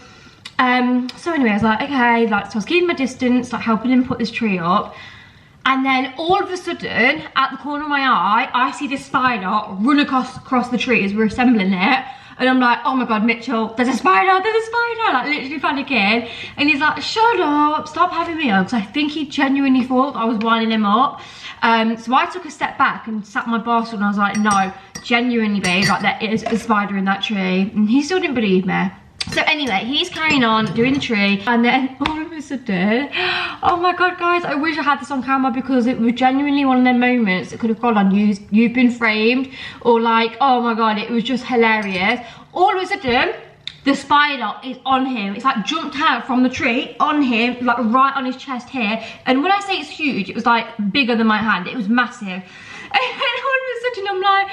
So anyway, I was like, okay, like, so I was keeping my distance, like helping him put this tree up. And then all of a sudden, at the corner of my eye, I see this spider run across the tree as we're assembling it. And I'm like, oh my God, Mitchell, there's a spider, like literally panicking. And he's like, shut up, stop having me up. Because I think he genuinely thought I was winding him up. So I took a step back and sat my boss and I was like, no, genuinely babe, like there is a spider in that tree. And he still didn't believe me. So anyway, he's carrying on doing the tree, and then all of a sudden, oh my God, guys, I wish I had this on camera because it was genuinely one of them moments that could have gone on you've been framed, or like, oh my God, it was just hilarious. All of a sudden, the spider is on him. It's like jumped out from the tree on him, like right on his chest here. And when I say it's huge, it was like bigger than my hand. It was massive. And then all of a sudden, I'm like,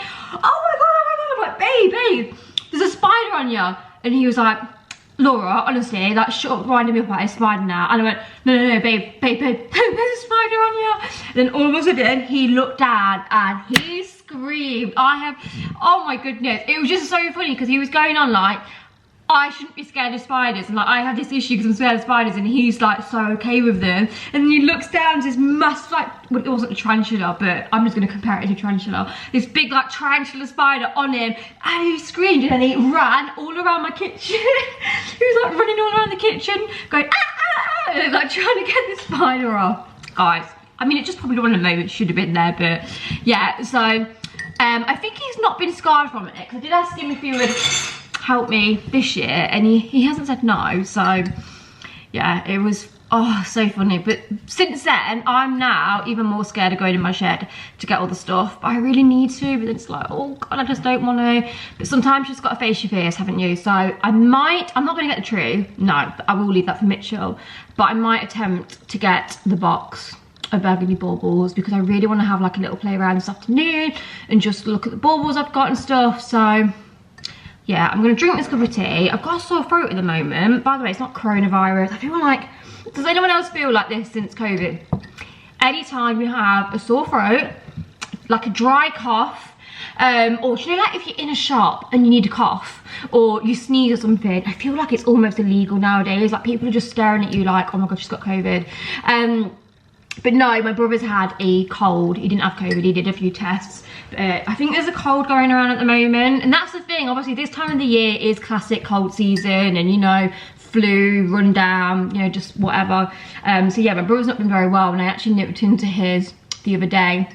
oh my God, I'm like, babe, there's a spider on you. And he was like, Laura, honestly, like, shut up winding me up about a spider now. And I went, no, babe, there's a spider on you. And then all of a sudden, he looked down and he screamed. Oh my goodness. It was just so funny because he was going on like, I shouldn't be scared of spiders, and like I have this issue because I'm scared of spiders, and he's like so okay with them. And then he looks down to this massive, like, well, it wasn't a tarantula, but I'm just going to compare it to a tarantula, this big like tarantula spider on him, and he screamed and he ran all around my kitchen. He was like running all around the kitchen going ah, and like trying to get the spider off. Guys, I mean, it just probably one of the moments should have been there, but yeah. So I think he's not been scarred from it because I did ask him if he would help me this year, and he hasn't said no. So yeah, it was so funny. But since then, I'm now even more scared of going in my shed to get all the stuff. But I really need to, but it's like, oh god, I just don't want to. But sometimes you've just got to face your fears, haven't you? So I'm not going to get the tree. No, I will leave that for Meachem. But I might attempt to get the box of burgundy baubles, because I really want to have like a little play around this afternoon and just look at the baubles I've got and stuff. So yeah, I'm going to drink this cup of tea. I've got a sore throat at the moment. By the way, it's not coronavirus. I feel like, does anyone else feel like this since COVID? Anytime you have a sore throat, like a dry cough, or do you know, like if you're in a shop and you need a cough, or you sneeze or something, I feel like it's almost illegal nowadays. Like people are just staring at you like, oh my god, she's got COVID. But no, my brother's had a cold. He didn't have COVID, he did a few tests. I think there's a cold going around at the moment. And that's the thing, obviously this time of the year is classic cold season, and you know, flu, rundown, you know, just whatever. So yeah, my brother's not been very well, and I actually nipped into his the other day.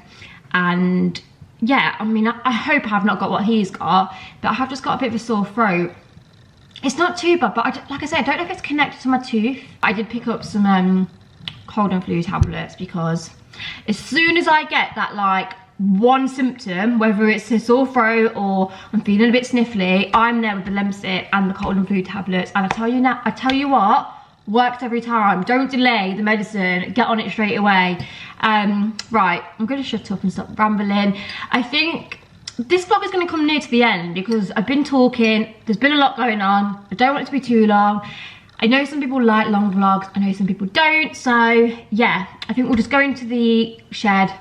And yeah, I mean, I hope I've not got what he's got, but I have just got a bit of a sore throat. It's not too bad, but like I said, I don't know if it's connected to my tooth. I did pick up some cold and flu tablets, because as soon as I get that like one symptom, whether it's a sore throat or I'm feeling a bit sniffly, I'm there with the Lemsip and the cold and flu tablets. And I tell you what, works every time. Don't delay the medicine, get on it straight away. Right, I'm gonna shut up and stop rambling. I think this vlog is going to come near to the end, because I've been talking, there's been a lot going on, I don't want it to be too long. I know some people like long vlogs, I know some people don't, so yeah, I think we'll just go into the shed,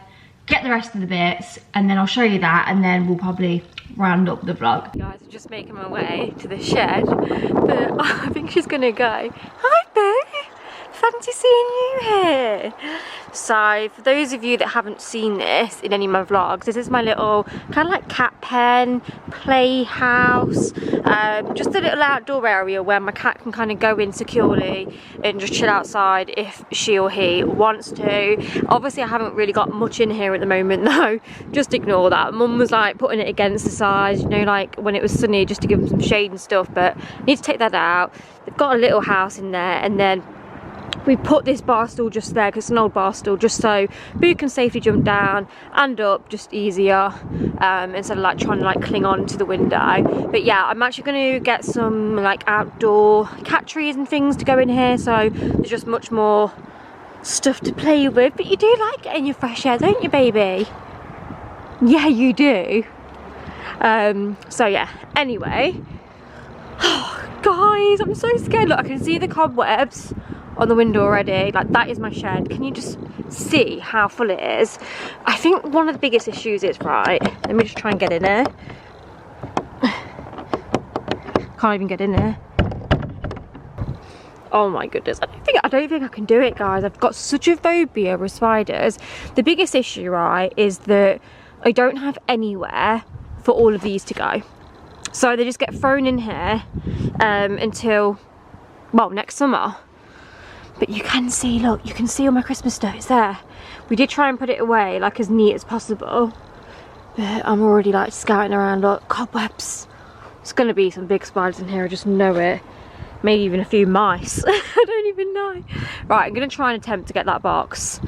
get the rest of the bits, and then I'll show you that, and then we'll probably round up the vlog. Guys, I'm just making my way to the shed, but I think she's gonna go, hi Boo, fancy seeing you here. So for those of you that haven't seen this in any of my vlogs, this is my little kind of like cat pen, playhouse, just a little outdoor area where my cat can kind of go in securely and just chill outside if she or he wants to. Obviously I haven't really got much in here at the moment though, just ignore that. Mum was like putting it against the sides, you know, like when it was sunny, just to give them some shade and stuff, but I need to take that out. They've got a little house in there, and then we put this bar stool just there because it's an old bar stool, just so Boo can safely jump down and up just easier, instead of like trying to like cling on to the window. But yeah, I'm actually going to get some like outdoor cat trees and things to go in here, so there's just much more stuff to play with. But you do like getting your fresh air, don't you, baby? Yeah, you do. So yeah, anyway, guys, I'm so scared. Look, I can see the cobwebs on the window already. Like, that is my shed. Can you just see how full it is? I think one of the biggest issues is, right, let me just try and get in there. Can't even get in there. Oh my goodness, I don't think I can do it, guys. I've got such a phobia with spiders. The biggest issue, right, is that I don't have anywhere for all of these to go. So they just get thrown in here until, well, next summer. But you can see, look, you can see all my Christmas stuff, it's there. We did try and put it away like as neat as possible, but I'm already like scouting around. Look, cobwebs. There's gonna be some big spiders in here, I just know it. Maybe even a few mice. I don't even know. Right, I'm gonna try and attempt to get that box.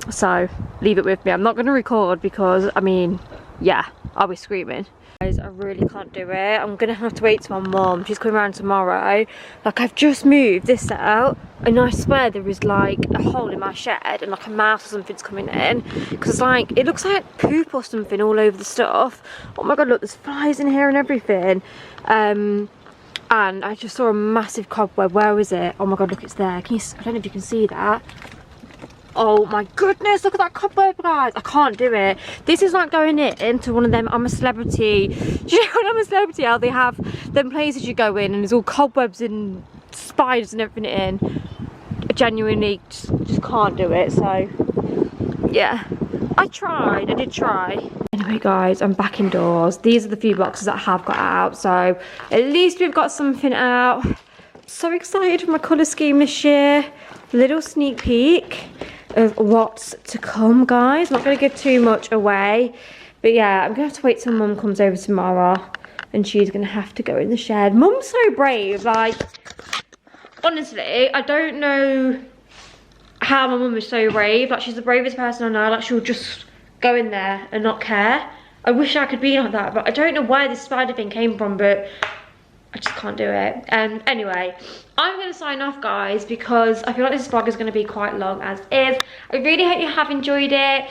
So leave it with me. I'm not gonna record because, I mean, yeah, I'll be screaming. Guys, I really can't do it. I'm gonna have to wait till my mum, she's coming around tomorrow. Like, I've just moved this out, and I swear there is like a hole in my shed and like a mouse or something's coming in, because like it looks like poop or something all over the stuff. Oh my god, look, there's flies in here and everything. And I just saw a massive cobweb. Where is it? Oh my god, look, it's there. Can you, I don't know if you can see that. Oh my goodness, look at that cobweb, guys. I can't do it. This is like going into one of them I'm a celebrity. Do you know when I'm a celebrity, how they have them places you go in and there's all cobwebs and spiders and everything in? I genuinely just can't do it. So yeah, I did try. Anyway guys, I'm back indoors. These are the few boxes that I have got out, so at least we've got something out. So excited for my colour scheme this year. Little sneak peek of what's to come, guys. Not going to give too much away, but yeah, I'm going to have to wait till Mum comes over tomorrow and she's gonna have to go in the shed. Mum's so brave, like, honestly, I don't know how my mum is so brave. Like, she's the bravest person I know. Like, she'll just go in there and not care. I wish I could be like that, but I don't know where this spider thing came from, but I just can't do it. Anyway, I'm gonna sign off, guys, because I feel like this vlog is gonna be quite long as is. I really hope you have enjoyed it.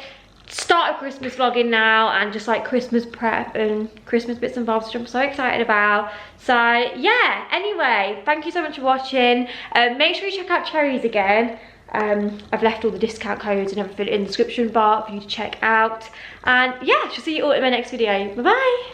Start a Christmas vlogging now, and just like Christmas prep and Christmas bits and bobs, which I'm so excited about. So yeah, anyway, thank you so much for watching. Make sure you check out Cherryz again. I've left all the discount codes and everything in the description bar for you to check out. And yeah, she'll see you all in my next video. Bye bye.